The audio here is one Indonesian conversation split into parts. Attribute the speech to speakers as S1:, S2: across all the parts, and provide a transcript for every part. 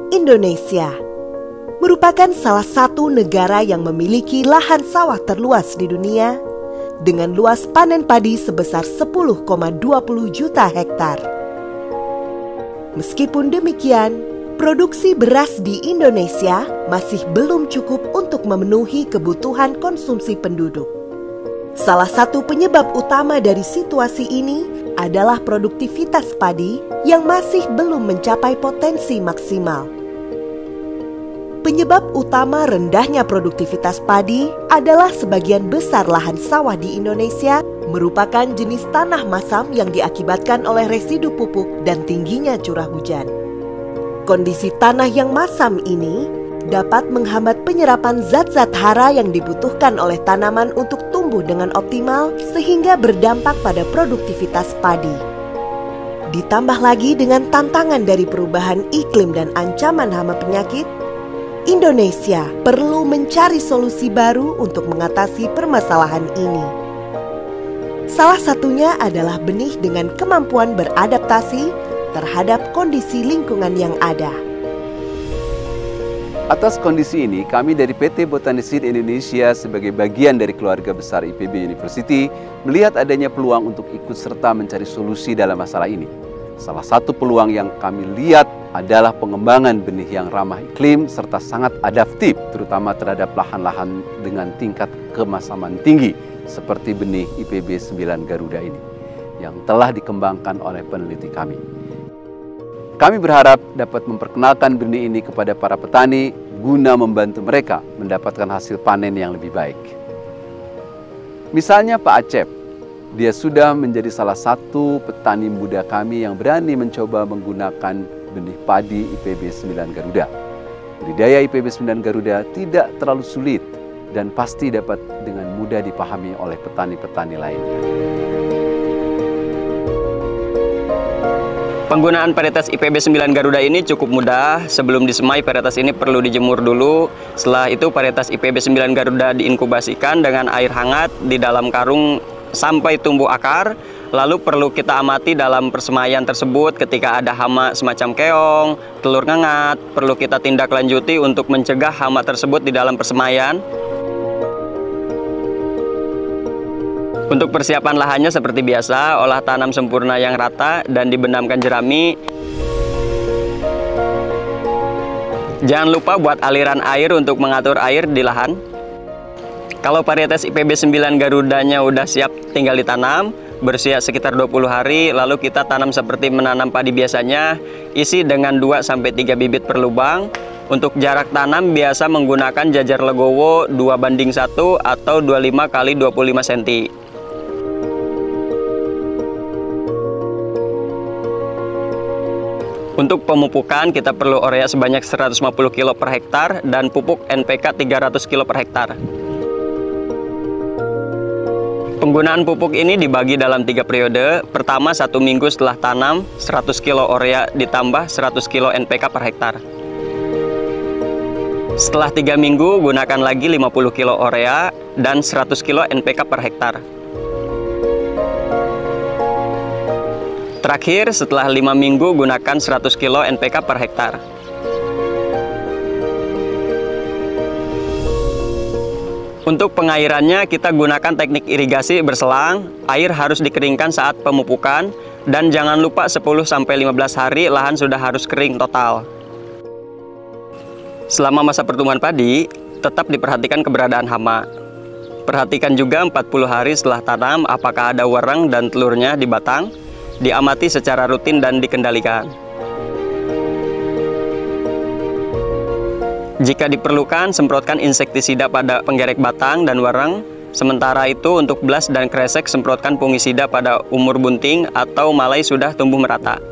S1: Indonesia merupakan salah satu negara yang memiliki lahan sawah terluas di dunia dengan luas panen padi sebesar 10,20 juta hektar. Meskipun demikian, produksi beras di Indonesia masih belum cukup untuk memenuhi kebutuhan konsumsi penduduk. Salah satu penyebab utama dari situasi ini adalah produktivitas padi yang masih belum mencapai potensi maksimal. Penyebab utama rendahnya produktivitas padi adalah sebagian besar lahan sawah di Indonesia merupakan jenis tanah masam yang diakibatkan oleh residu pupuk dan tingginya curah hujan. Kondisi tanah yang masam ini dapat menghambat penyerapan zat-zat hara yang dibutuhkan oleh tanaman untuk tumbuh dengan optimal sehingga berdampak pada produktivitas padi. Ditambah lagi dengan tantangan dari perubahan iklim dan ancaman hama penyakit, Indonesia perlu mencari solusi baru untuk mengatasi permasalahan ini. Salah satunya adalah benih dengan kemampuan beradaptasi terhadap kondisi lingkungan yang ada.
S2: Atas kondisi ini, kami dari PT Botani Seed Indonesia sebagai bagian dari keluarga besar IPB University melihat adanya peluang untuk ikut serta mencari solusi dalam masalah ini. Salah satu peluang yang kami lihat adalah pengembangan benih yang ramah iklim serta sangat adaptif, terutama terhadap lahan-lahan dengan tingkat kemasaman tinggi seperti benih IPB 9 Garuda ini yang telah dikembangkan oleh peneliti kami. Kami berharap dapat memperkenalkan benih ini kepada para petani guna membantu mereka mendapatkan hasil panen yang lebih baik. Misalnya Pak Acep, dia sudah menjadi salah satu petani muda kami yang berani mencoba menggunakan benih padi IPB 9 Garuda. Budidaya IPB 9 Garuda tidak terlalu sulit dan pasti dapat dengan mudah dipahami oleh petani-petani lainnya.
S3: Penggunaan varietas IPB 9 Garuda ini cukup mudah. Sebelum disemai, varietas ini perlu dijemur dulu. Setelah itu, varietas IPB 9 Garuda diinkubasikan dengan air hangat di dalam karung sampai tumbuh akar. Lalu perlu kita amati dalam persemaian tersebut ketika ada hama semacam keong, telur ngengat, perlu kita tindak lanjuti untuk mencegah hama tersebut di dalam persemaian. Untuk persiapan lahannya seperti biasa, olah tanam sempurna yang rata dan dibenamkan jerami. Jangan lupa buat aliran air untuk mengatur air di lahan. Kalau varietas IPB 9 Garudanya udah siap tinggal ditanam, berusia sekitar 20 hari, lalu kita tanam seperti menanam padi biasanya, isi dengan 2-3 bibit per lubang. Untuk jarak tanam biasa menggunakan jajar legowo 2:1 atau 25 x 25 cm. Untuk pemupukan kita perlu urea sebanyak 150 kg per hektar dan pupuk NPK 300 kg per hektar. Penggunaan pupuk ini dibagi dalam 3 periode. Pertama, 1 minggu setelah tanam, 100 kg urea ditambah 100 kg NPK per hektar. Setelah 3 minggu, gunakan lagi 50 kg urea dan 100 kg NPK per hektar. Terakhir, setelah 5 minggu, gunakan 100 kg NPK per hektar. Untuk pengairannya, kita gunakan teknik irigasi berselang. Air harus dikeringkan saat pemupukan, dan jangan lupa 10-15 hari lahan sudah harus kering total. Selama masa pertumbuhan padi, tetap diperhatikan keberadaan hama. Perhatikan juga 40 hari setelah tanam apakah ada wereng dan telurnya di batang. Diamati secara rutin dan dikendalikan. Jika diperlukan, semprotkan insektisida pada penggerek batang dan wereng. Sementara itu, untuk blas dan kresek, semprotkan fungisida pada umur bunting atau malai sudah tumbuh merata.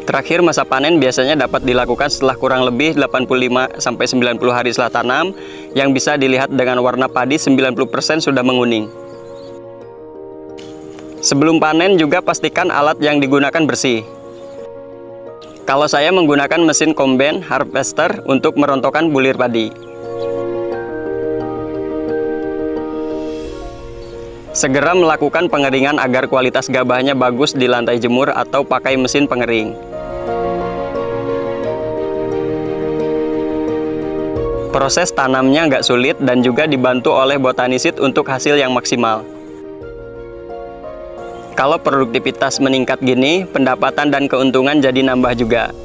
S3: Terakhir, masa panen biasanya dapat dilakukan setelah kurang lebih 85-90 hari setelah tanam, yang bisa dilihat dengan warna padi 90% sudah menguning. Sebelum panen juga pastikan alat yang digunakan bersih. Kalau saya menggunakan mesin combine harvester untuk merontokkan bulir padi. Segera melakukan pengeringan agar kualitas gabahnya bagus di lantai jemur atau pakai mesin pengering. Proses tanamnya nggak sulit dan juga dibantu oleh botanisit untuk hasil yang maksimal. Kalau produktivitas meningkat gini, pendapatan dan keuntungan jadi nambah juga.